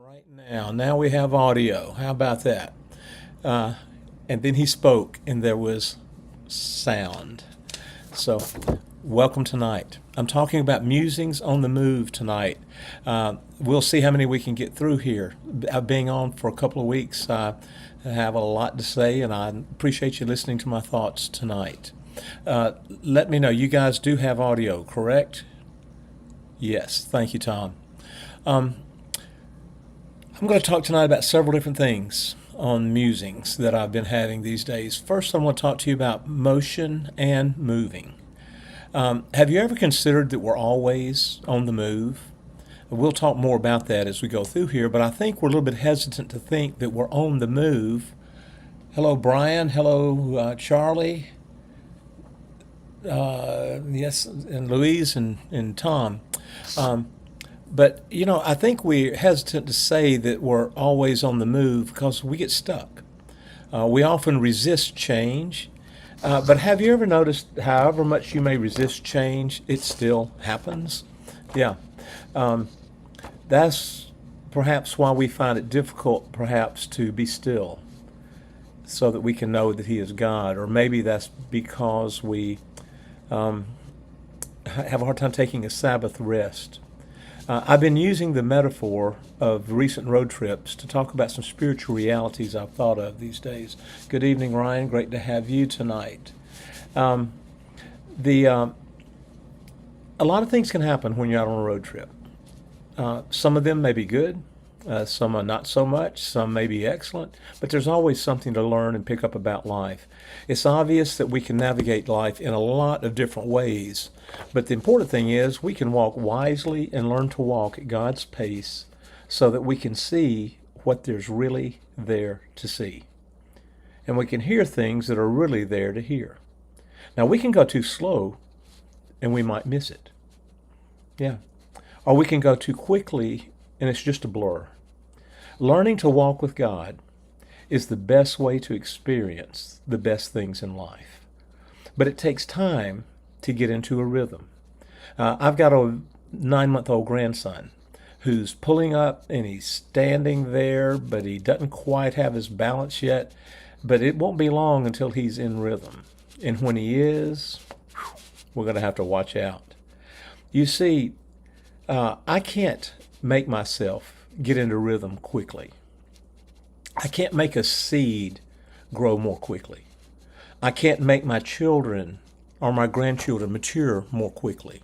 Right now we have audio. How about that? Uh, and then he spoke, and there was sound. So, welcome tonight. I'm talking about musings on the move tonight. We'll see how many we can get through here. Being on for a couple of weeks, I have a lot to say, and I appreciate you listening to my thoughts tonight. Let me know. You guys do have audio, correct? Yes. Thank you, Tom. I'm going to talk tonight about several different things on musings that I've been having these days. First, I want to talk to you about motion and moving. Have you ever considered that we're always on the move? We'll talk more about that as we go through here, but I think we're a little bit hesitant to think that we're on the move. Hello, Brian. Hello, Charlie. Yes, and Louise and Tom. But, I think we're hesitant to say that we're always on the move because we get stuck. We often resist change. But have you ever noticed, however much you may resist change, it still happens? Yeah. That's perhaps why we find it difficult, perhaps, to be still so that we can know that He is God. Or maybe that's because we have a hard time taking a Sabbath rest. I've been using the metaphor of recent road trips to talk about some spiritual realities I've thought of these days. Good evening, Ryan. Great to have you tonight. The A lot of things can happen when you're out on a road trip. Some of them may be good, some are not so much, some may be excellent, but there's always something to learn and pick up about life. It's obvious that we can navigate life in a lot of different ways, but the important thing is we can walk wisely and learn to walk at God's pace so that we can see what there's really there to see. And we can hear things that are really there to hear. Now, we can go too slow and we might miss it. Yeah. Or we can go too quickly and it's just a blur. Learning to walk with God is the best way to experience the best things in life. But it takes time to get into a rhythm. I've got a 9-month-old grandson who's pulling up and he's standing there, but he doesn't quite have his balance yet. But it won't be long until he's in rhythm. And when he is, we're going to have to watch out. You see, I can't make myself get into rhythm quickly. I can't make a seed grow more quickly. I can't make my children or my grandchildren mature more quickly.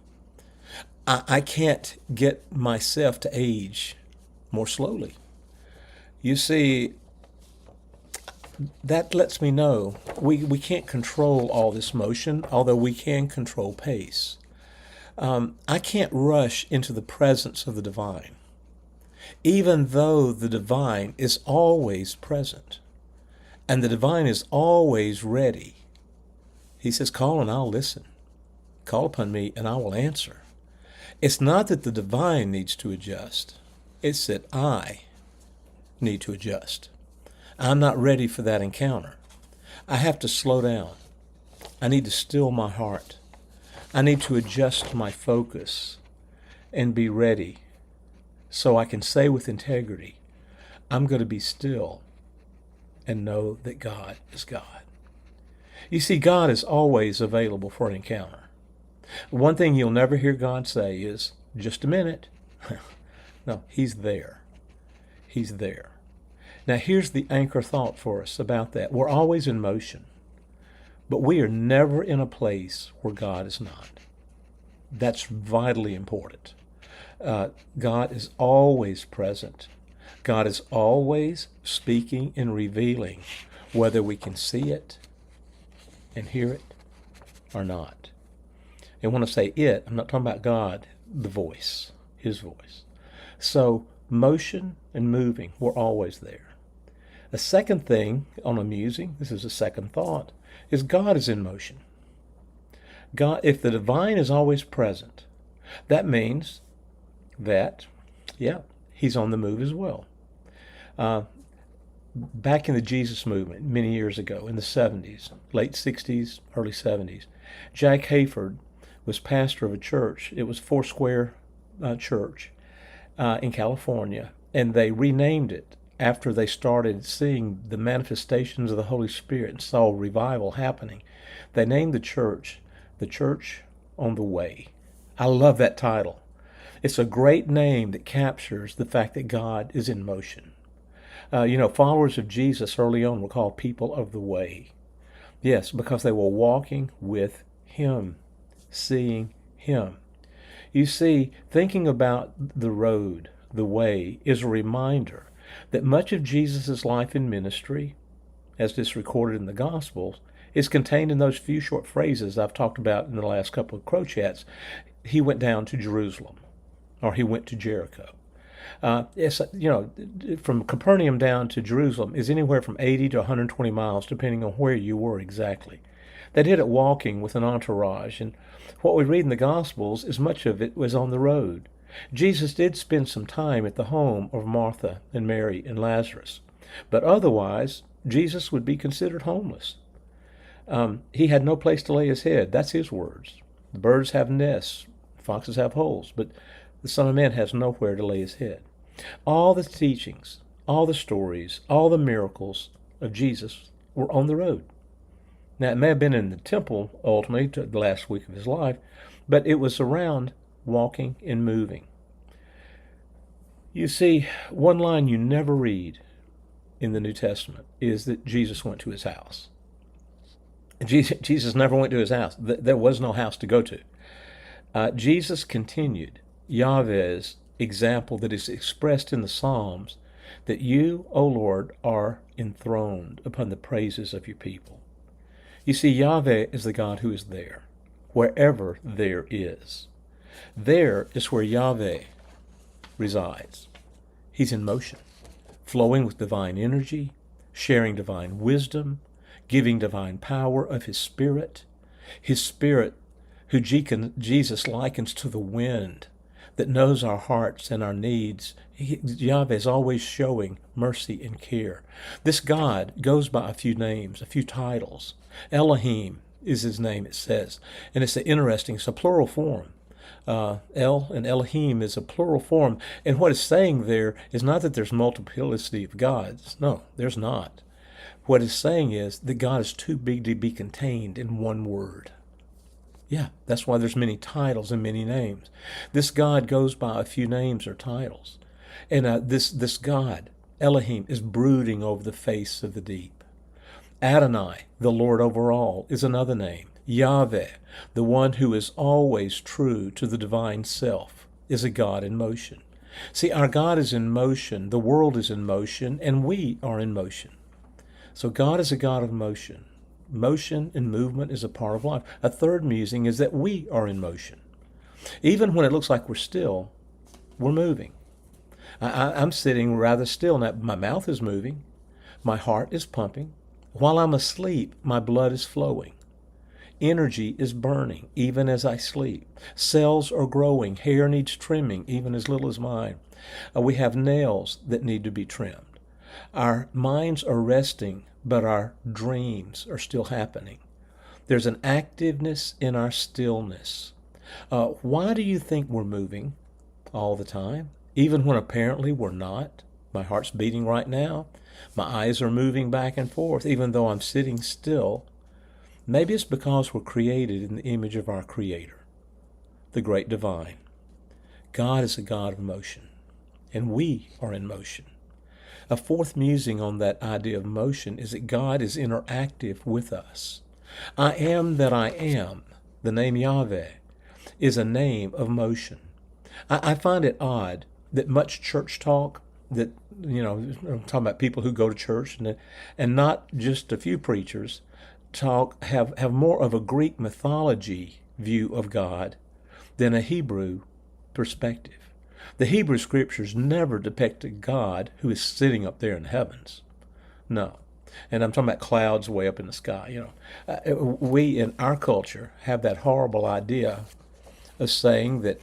I can't get myself to age more slowly. You see, that lets me know we can't control all this motion, although we can control pace. I can't rush into the presence of the divine, even though the divine is always present and the divine is always ready. He says, call and I'll listen. Call upon me and I will answer. It's not that the divine needs to adjust. It's that I need to adjust. I'm not ready for that encounter. I have to slow down. I need to still my heart. I need to adjust my focus and be ready so I can say with integrity, I'm going to be still and know that God is God. You see, God is always available for an encounter. One thing you'll never hear God say is, just a minute. No, He's there. He's there. Now, here's the anchor thought for us about that. We're always in motion, but we are never in a place where God is not. That's vitally important. God is always present. God is always speaking and revealing, whether we can see it and hear it or not. And when I say it, I'm not talking about God, the voice, His voice. So motion and moving, we're always there. A second thing on a musing, this is a second thought, is God is in motion. God, if the divine is always present, that means that, He's on the move as well. Back in the Jesus movement many years ago, in the 70s, late 60s, early 70s, Jack Hayford was pastor of a church. It was Foursquare Church in California. and they renamed it after they started seeing the manifestations of the Holy Spirit and saw revival happening. They named the Church on the Way. I love that title. It's a great name that captures the fact that God is in motion. Followers of Jesus early on were called people of the way. Yes, because they were walking with Him, seeing Him. You see, thinking about the road, the way, is a reminder that much of Jesus' life and ministry, as is recorded in the Gospels, is contained in those few short phrases I've talked about in the last couple of Crow Chats. He went down to Jerusalem, or he went to Jericho. From Capernaum down to Jerusalem is anywhere from 80 to 120 miles, depending on where you were exactly. They did it walking with an entourage, and what we read in the Gospels is much of it was on the road. Jesus did spend some time at the home of Martha and Mary and Lazarus, but otherwise, Jesus would be considered homeless. He had no place to lay his head. That's his words. The birds have nests, foxes have holes, but the Son of Man has nowhere to lay his head. All the teachings, all the stories, all the miracles of Jesus were on the road. Now, it may have been in the temple, ultimately, to the last week of his life, but it was around walking and moving. You see, one line you never read in the New Testament is that Jesus went to his house. Jesus never went to his house. There was no house to go to. Jesus continued Yahweh's example that is expressed in the Psalms, that you, O Lord, are enthroned upon the praises of your people. You see, Yahweh is the God who is there, wherever there is. There is where Yahweh resides. He's in motion, flowing with divine energy, sharing divine wisdom, giving divine power of His Spirit who Jesus likens to the wind that knows our hearts and our needs. Yahweh is always showing mercy and care. This God goes by a few names, a few titles. Elohim is his name, it says. And it's a plural form. El and Elohim is a plural form. And what it's saying there is not that there's multiplicity of gods. No, there's not. What it's saying is that God is too big to be contained in one word. Yeah, that's why there's many titles and many names. This God goes by a few names or titles. And this God, Elohim, is brooding over the face of the deep. Adonai, the Lord over all, is another name. Yahweh, the one who is always true to the divine self, is a God in motion. See, our God is in motion, the world is in motion, and we are in motion. So God is a God of motion. Motion and movement is a part of life. A third musing is that we are in motion. Even when it looks like we're still, we're moving. I'm sitting rather still. Now, my mouth is moving. My heart is pumping. While I'm asleep, my blood is flowing. Energy is burning, even as I sleep. Cells are growing. Hair needs trimming, even as little as mine. We have nails that need to be trimmed. Our minds are resting, but our dreams are still happening. There's an activeness in our stillness. Why do you think we're moving all the time, even when apparently we're not? My heart's beating right now. My eyes are moving back and forth, even though I'm sitting still. Maybe it's because we're created in the image of our Creator, the great divine. God is a God of motion, and we are in motion. A fourth musing on that idea of motion is that God is interactive with us. I am that I am, the name Yahweh, is a name of motion. I find it odd that much church talk, that, I'm talking about people who go to church, and not just a few preachers, have more of a Greek mythology view of God than a Hebrew perspective. The Hebrew Scriptures never depicted God who is sitting up there in the heavens. No. And I'm talking about clouds way up in the sky. We in our culture have that horrible idea of saying that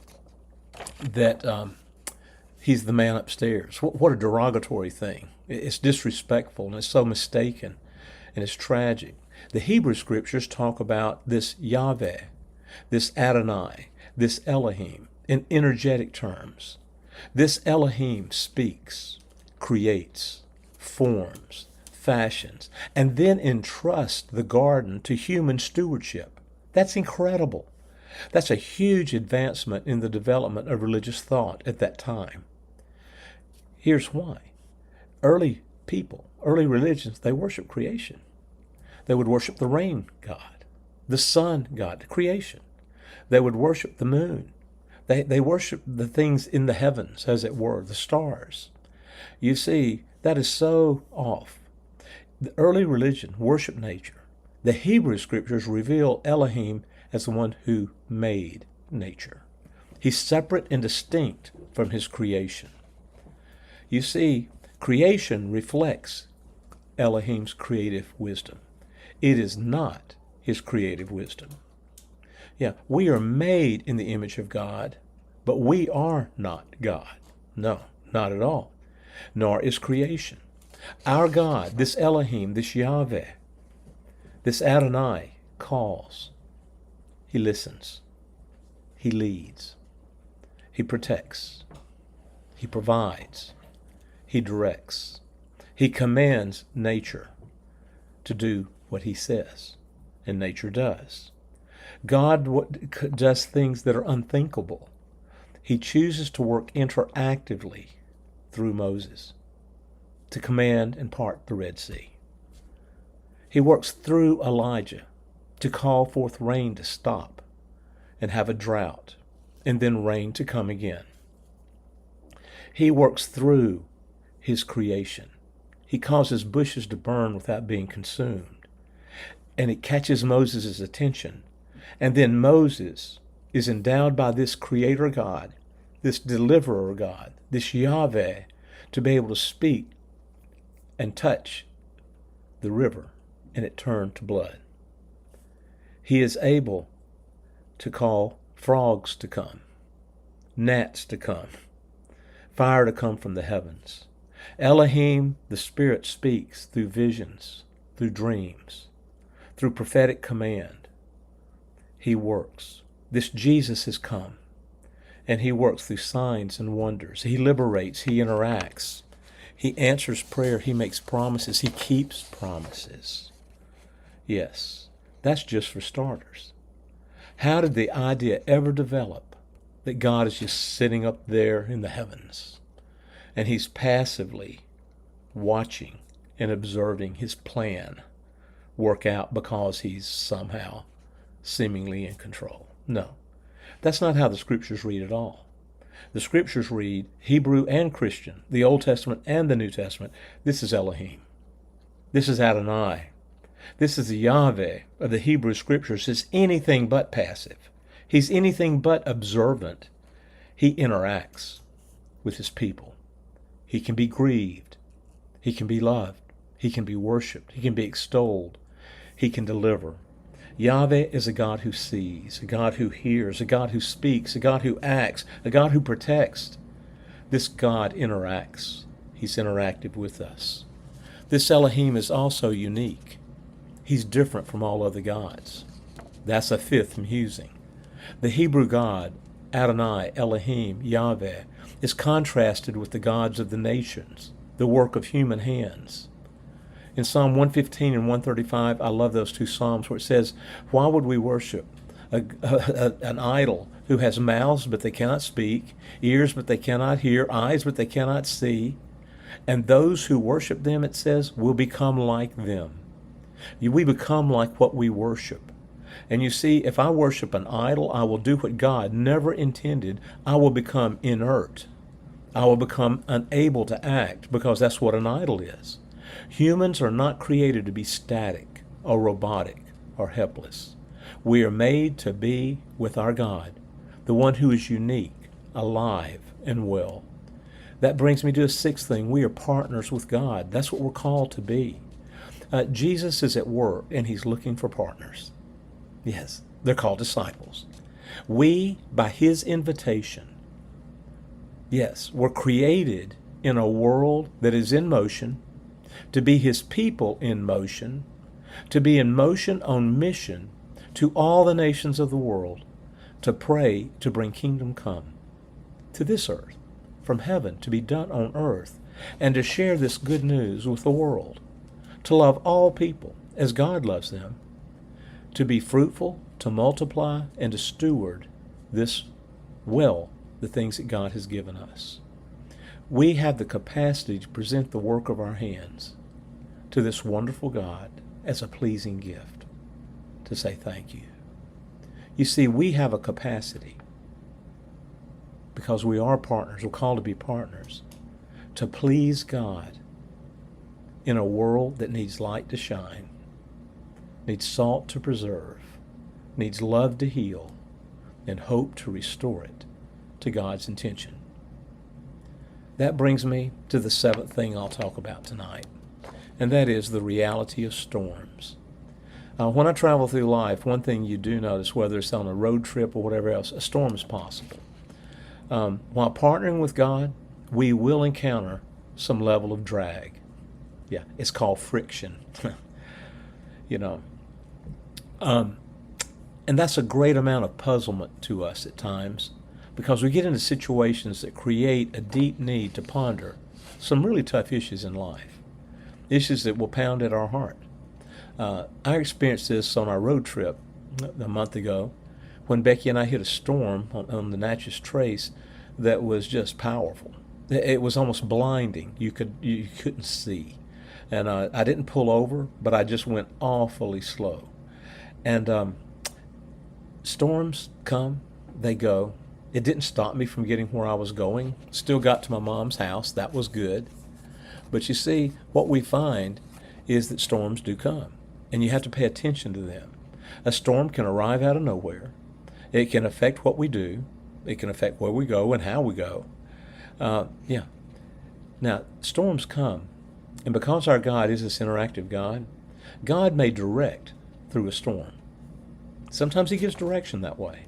he's the man upstairs. What a derogatory thing. It's disrespectful, and it's so mistaken, and it's tragic. The Hebrew Scriptures talk about this Yahweh, this Adonai, this Elohim, in energetic terms. This Elohim speaks, creates, forms, fashions, and then entrusts the garden to human stewardship. That's incredible. That's a huge advancement in the development of religious thought at that time. Here's why. Early people, early religions, they worship creation. They would worship the rain god, the sun god, the creation. They would worship the moon. They worship the things in the heavens, as it were, the stars. You see, that is so off. The early religion worshiped nature. The Hebrew scriptures reveal Elohim as the one who made nature. He's separate and distinct from his creation. You see, creation reflects Elohim's creative wisdom. It is not his creative wisdom. Yeah, we are made in the image of God, but we are not God. No, not at all. Nor is creation. Our God, this Elohim, this Yahweh, this Adonai, calls. He listens. He leads. He protects. He provides. He directs. He commands nature to do what he says, and nature does. God does things that are unthinkable. He chooses to work interactively through Moses to command and part the Red Sea. He works through Elijah to call forth rain to stop and have a drought, and then rain to come again. He works through his creation. He causes bushes to burn without being consumed. And it catches Moses' attention. And then Moses is endowed by this Creator God, this Deliverer God, this Yahweh, to be able to speak and touch the river, and it turned to blood. He is able to call frogs to come, gnats to come, fire to come from the heavens. Elohim, the Spirit, speaks through visions, through dreams, through prophetic command. He works. This Jesus has come, and he works through signs and wonders. He liberates. He interacts. He answers prayer. He makes promises. He keeps promises. Yes, that's just for starters. How did the idea ever develop that God is just sitting up there in the heavens and he's passively watching and observing his plan work out because he's somehow seemingly in control? No, that's not how the scriptures read at all. The scriptures read, Hebrew and Christian, the Old Testament and the New Testament, this is Elohim. This is Adonai. This is the Yahweh of the Hebrew scriptures. Is anything but passive. He's anything but observant. He interacts with his people. He can be grieved. He can be loved. He can be worshipped. He can be extolled. He can deliver. Yahweh is a God who sees, a God who hears, a God who speaks, a God who acts, a God who protects. This God interacts. He's interactive with us. This Elohim is also unique. He's different from all other gods. That's a fifth musing. The Hebrew God, Adonai, Elohim, Yahweh, is contrasted with the gods of the nations, the work of human hands. In Psalm 115 and 135, I love those two psalms where it says, why would we worship an idol who has mouths but they cannot speak, ears but they cannot hear, eyes but they cannot see? And those who worship them, it says, will become like them. We become like what we worship. And you see, if I worship an idol, I will do what God never intended. I will become inert. I will become unable to act because that's what an idol is. Humans are not created to be static or robotic or helpless. We are made to be with our God, the one who is unique, alive, and well. That brings me to a sixth thing. We are partners with God. That's what we're called to be. Jesus is at work, and he's looking for partners. Yes, they're called disciples. We, by his invitation, yes, were created in a world that is in motion, to be his people in motion, to be in motion on mission to all the nations of the world, to pray to bring kingdom come to this earth. from heaven to be done on earth, and to share this good news with the world, to love all people as God loves them, to be fruitful, to multiply, and to steward this well, the things that God has given us. We have the capacity to present the work of our hands to this wonderful God as a pleasing gift, to say thank you. You see, we have a capacity, because we are partners, we're called to be partners, to please God in a world that needs light to shine, needs salt to preserve, needs love to heal, and hope to restore it to God's intention. That brings me to the seventh thing I'll talk about tonight, and that is the reality of storms. When I travel through life, one thing you do notice, whether it's on a road trip or whatever else, a storm is possible. While partnering with God, we will encounter some level of drag. Yeah, it's called friction. you know. And that's a great amount of puzzlement to us at times, because we get into situations that create a deep need to ponder some really tough issues in life, issues that will pound at our heart. I experienced this on our road trip a month ago when Becky and I hit a storm on the Natchez Trace that was just powerful. It was almost blinding. You couldn't see. And I didn't pull over, but I just went awfully slow. And storms come, they go. It didn't stop me from getting where I was going. Still got to my mom's house. That was good. But you see, what we find is that storms do come, and you have to pay attention to them. A storm can arrive out of nowhere. It can affect what we do. It can affect where we go and how we go. Now, storms come, and because our God is this interactive God, God may direct through a storm. Sometimes he gives direction that way.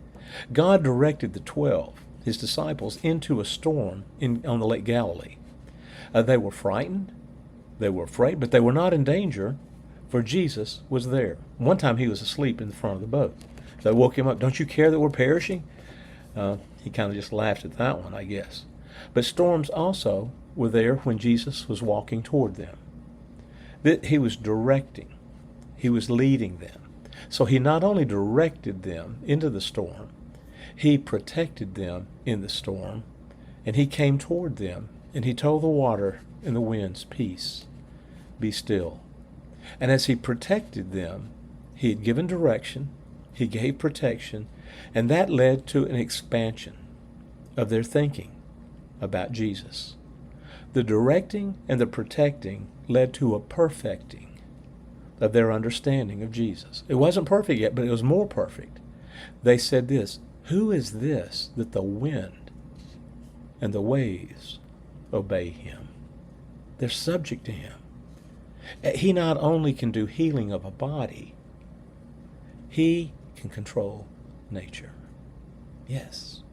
God directed the 12, his disciples, into a storm on the Lake Galilee. They were frightened, they were afraid, but they were not in danger, for Jesus was there. One time he was asleep in the front of the boat. They woke him up. Don't you care that we're perishing? He kind of just laughed at that one, I guess. But storms also were there when Jesus was walking toward them. He was directing. He was leading them. So he not only directed them into the storm, he protected them in the storm, and he came toward them, and he told the water and the winds, peace, be still. And as he protected them, he had given direction, he gave protection, and that led to an expansion of their thinking about Jesus. The directing and the protecting led to a perfecting of their understanding of Jesus. It wasn't perfect yet, but it was more perfect. They said this, who is this that the wind and the waves obey him? They're subject to him. He not only can do healing of a body, he can control nature. Yes.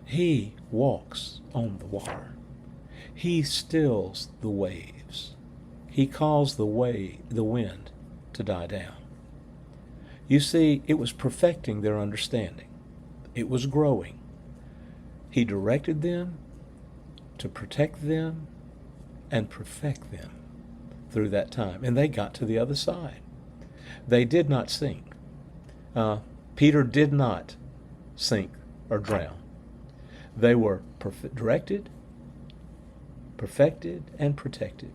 He walks on the water. He stills the waves. He calls the wind to die down. You see, it was perfecting their understanding. It was growing. He directed them to protect them and perfect them through that time. And they got to the other side. They did not sink. Peter did not sink or drown. They were directed, perfected, and protected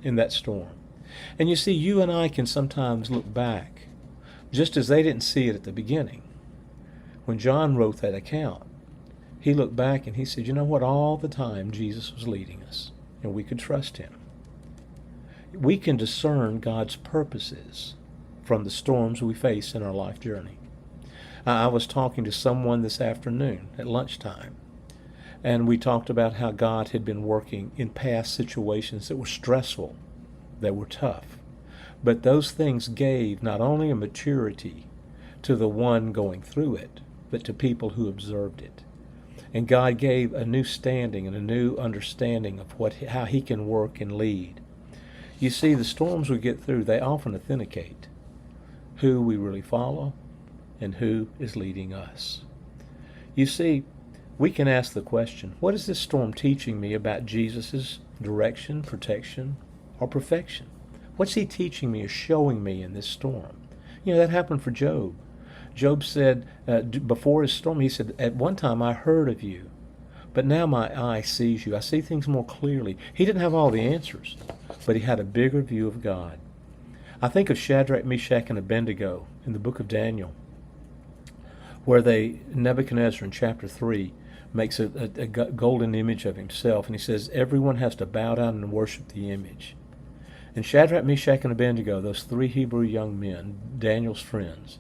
in that storm. And you see, you and I can sometimes look back, just as they didn't see it at the beginning. When John wrote that account, he looked back and he said, you know what, all the time Jesus was leading us, and we could trust him. We can discern God's purposes from the storms we face in our life journey. I was talking to someone this afternoon at lunchtime, and we talked about how God had been working in past situations that were stressful, that were tough. But those things gave not only a maturity to the one going through it, but to people who observed it. And God gave a new standing and a new understanding of how he can work and lead. You see, the storms we get through, they often authenticate who we really follow and who is leading us. You see, we can ask the question, what is this storm teaching me about Jesus' direction, protection, or perfection? What's he teaching me or showing me in this storm? That happened for Job. Job said, before his storm, he said, at one time I heard of you, but now my eye sees you. I see things more clearly. He didn't have all the answers, but he had a bigger view of God. I think of Shadrach, Meshach, and Abednego in the book of Daniel, where Nebuchadnezzar in chapter 3 makes a golden image of himself, and he says everyone has to bow down and worship the image. And Shadrach, Meshach, and Abednego, those three Hebrew young men, Daniel's friends,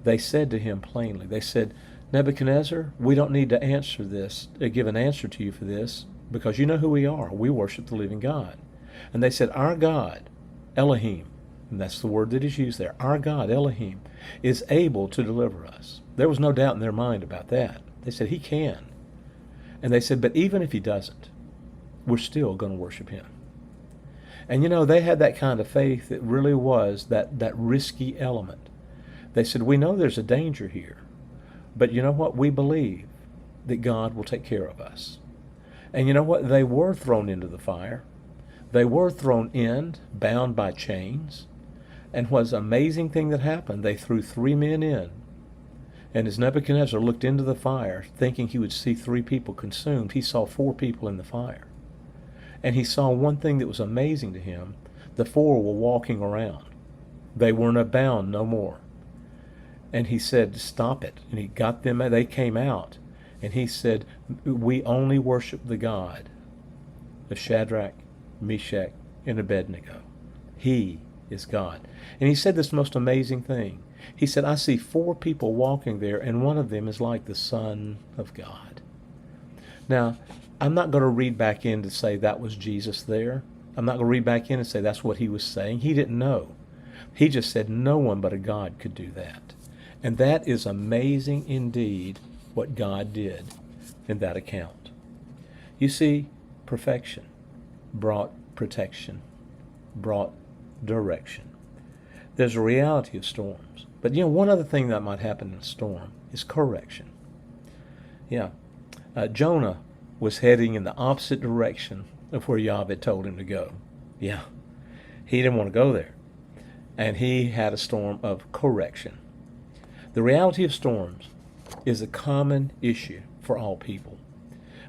they said to him plainly, they said, Nebuchadnezzar, we don't need to answer this, give an answer to you for this, because you know who we are. We worship the living God. And they said, our God, Elohim, and that's the word that is used there, our God, Elohim, is able to deliver us. There was no doubt in their mind about that. They said, he can. And they said, but even if he doesn't, we're still going to worship him. And they had that kind of faith that really was that risky element. They said, we know there's a danger here, but you know what? We believe that God will take care of us. And you know what? They were thrown into the fire. They were thrown in, bound by chains. And what's an amazing thing that happened, they threw 3 men in. And as Nebuchadnezzar looked into the fire, thinking he would see 3 people consumed, he saw 4 people in the fire. And he saw one thing that was amazing to him. The 4 were walking around. They weren't bound no more. And he said, stop it. And he got them, they came out. And he said, we only worship the God of Shadrach, Meshach, and Abednego. He is God. And he said this most amazing thing. He said, I see 4 people walking there, and one of them is like the Son of God. Now, I'm not going to read back in to say that was Jesus there. I'm not going to read back in and say that's what he was saying. He didn't know. He just said no one but a God could do that. And that is amazing indeed what God did in that account. You see, perfection brought protection, brought direction. There's a reality of storms. But one other thing that might happen in a storm is correction. Jonah was heading in the opposite direction of where Yahweh told him to go. He didn't want to go there. And he had a storm of correction. The reality of storms is a common issue for all people.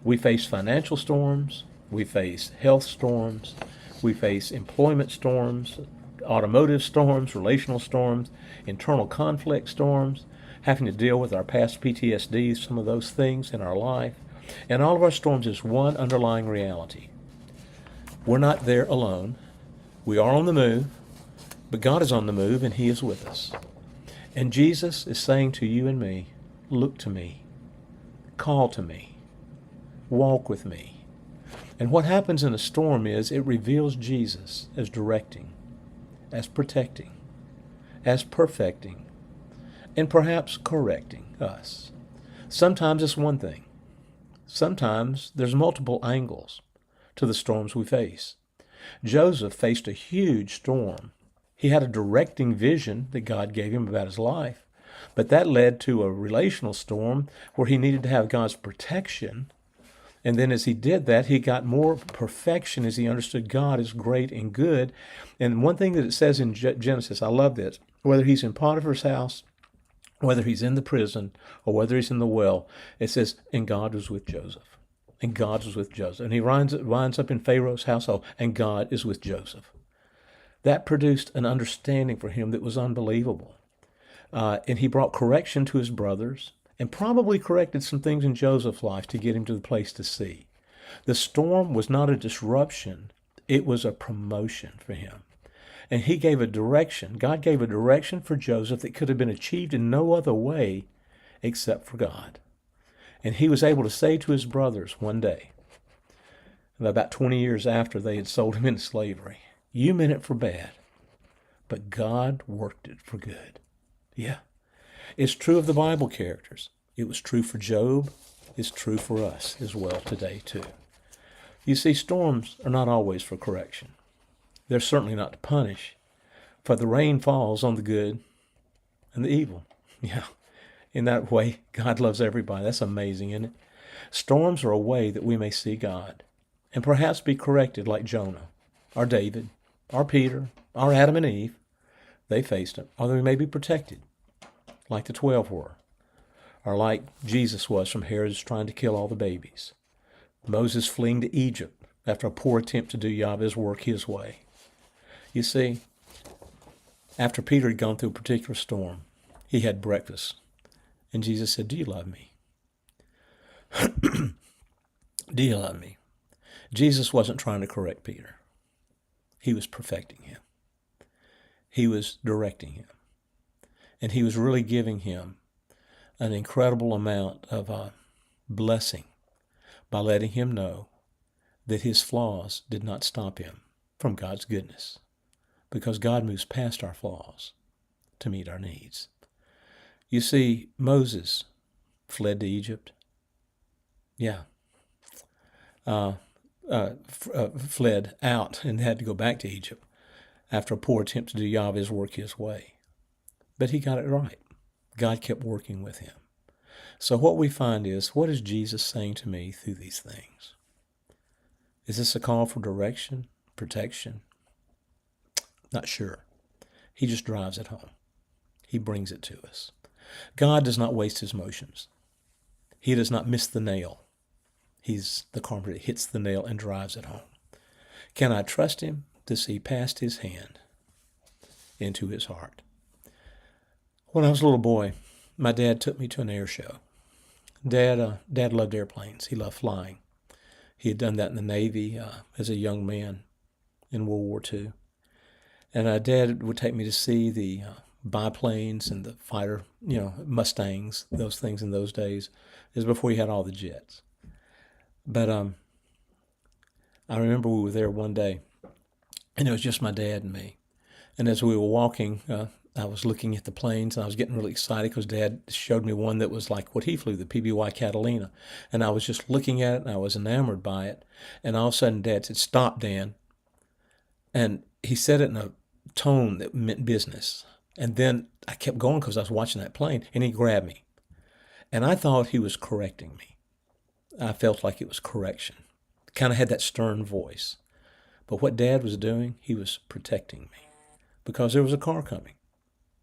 We face financial storms, we face health storms, we face employment storms, automotive storms, relational storms, internal conflict storms, having to deal with our past PTSD, some of those things in our life. And all of our storms is one underlying reality. We're not there alone. We are on the move, but God is on the move and he is with us. And Jesus is saying to you and me, look to me, call to me, walk with me. And what happens in a storm is it reveals Jesus as directing, as protecting, as perfecting, and perhaps correcting us. Sometimes it's one thing. Sometimes there's multiple angles to the storms we face. Joseph faced a huge storm. He had a directing vision that God gave him about his life, but that led to a relational storm where he needed to have God's protection. And then as he did that, he got more perfection as he understood God is great and good. And one thing that it says in Genesis, I love this, whether he's in Potiphar's house, whether he's in the prison, or whether he's in the well, it says, and God was with Joseph. And God was with Joseph. And he winds up in Pharaoh's household, and God is with Joseph. That produced an understanding for him that was unbelievable. And he brought correction to his brothers and probably corrected some things in Joseph's life to get him to the place to see. The storm was not a disruption. It was a promotion for him. And he gave a direction. God gave a direction for Joseph that could have been achieved in no other way except for God. And he was able to say to his brothers one day, about 20 years after they had sold him into slavery, you meant it for bad, but God worked it for good. It's true of the Bible characters. It was true for Job. It's true for us as well today, too. You see, storms are not always for correction. They're certainly not to punish, for the rain falls on the good and the evil. In that way, God loves everybody. That's amazing, isn't it? Storms are a way that we may see God and perhaps be corrected like Jonah, or David, or Peter, or Adam and Eve. They faced it. Or we may be protected like the 12 were, or like Jesus was from Herod's trying to kill all the babies. Moses fleeing to Egypt after a poor attempt to do Yahweh's work his way. You see, after Peter had gone through a particular storm, he had breakfast. And Jesus said, "Do you love me? Do you love me?" Jesus wasn't trying to correct Peter. He was perfecting him. He was directing him. And he was really giving him an incredible amount of blessing by letting him know that his flaws did not stop him from God's goodness, because God moves past our flaws to meet our needs. You see, Moses fled to Egypt. Yeah. Fled out and had to go back to Egypt after a poor attempt to do Yahweh's work his way. But he got it right. God kept working with him. So what we find is, what is Jesus saying to me through these things? Is this a call for direction, protection? Not sure. He just drives it home. He brings it to us. God does not waste his motions. He does not miss the nail. He's the carpenter that hits the nail and drives it home. Can I trust him to see past his hand into his heart? When I was a little boy, my dad took me to an air show. Dad loved airplanes. He loved flying. He had done that in the Navy as a young man in World War II. And Dad would take me to see the biplanes and the fighter, Mustangs, those things in those days. It was before you had all the jets. But I remember we were there one day, and it was just my dad and me. And as we were walking, I was looking at the planes, and I was getting really excited because Dad showed me one that was like what he flew, the PBY Catalina. And I was just looking at it, and I was enamored by it. And all of a sudden, Dad said, "Stop, Dan." And he said it in a tone that meant business. And then I kept going because I was watching that plane, and he grabbed me. And I thought he was correcting me. I felt like it was correction. Kind of had that stern voice. But what Dad was doing, he was protecting me. Because there was a car coming.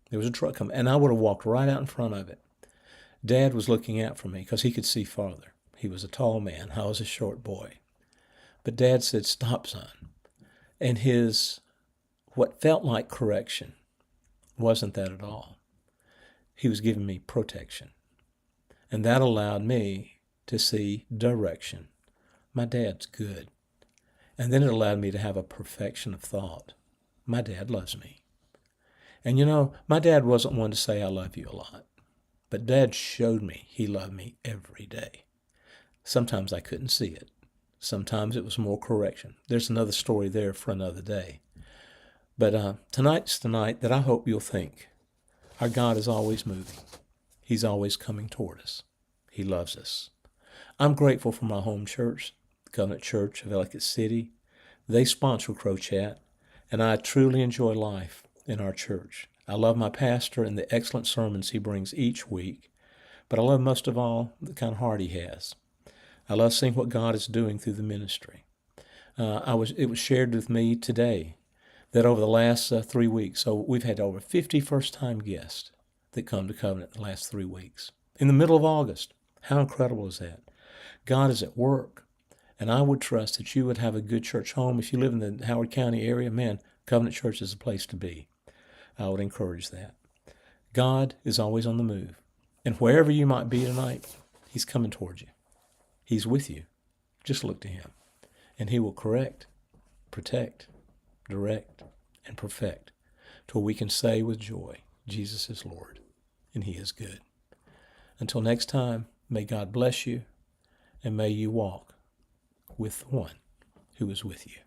There was a truck coming. And I would have walked right out in front of it. Dad was looking out for me because he could see farther. He was a tall man. I was a short boy. But Dad said, "Stop, son." And what felt like correction wasn't that at all. He was giving me protection. And that allowed me to see direction. My dad's good. And then it allowed me to have a perfection of thought. My dad loves me. And my dad wasn't one to say, "I love you" a lot. But Dad showed me he loved me every day. Sometimes I couldn't see it. Sometimes it was more correction. There's another story there for another day. But tonight's the night that I hope you'll think our God is always moving. He's always coming toward us. He loves us. I'm grateful for my home church, the Covenant Church of Ellicott City. They sponsor Crow Chat, and I truly enjoy life in our church. I love my pastor and the excellent sermons he brings each week, but I love most of all the kind of heart he has. I love seeing what God is doing through the ministry. It was shared with me today that over the last 3 weeks, so we've had over 50 first-time guests that come to Covenant in the last 3 weeks. In the middle of August. How incredible is that? God is at work, and I would trust that you would have a good church home. If you live in the Howard County area, man, Covenant Church is the place to be. I would encourage that. God is always on the move, and wherever you might be tonight, he's coming towards you. He's with you. Just look to him, and he will correct, protect, direct, and perfect till we can say with joy, Jesus is Lord, and he is good. Until next time, may God bless you, and may you walk with the one who is with you.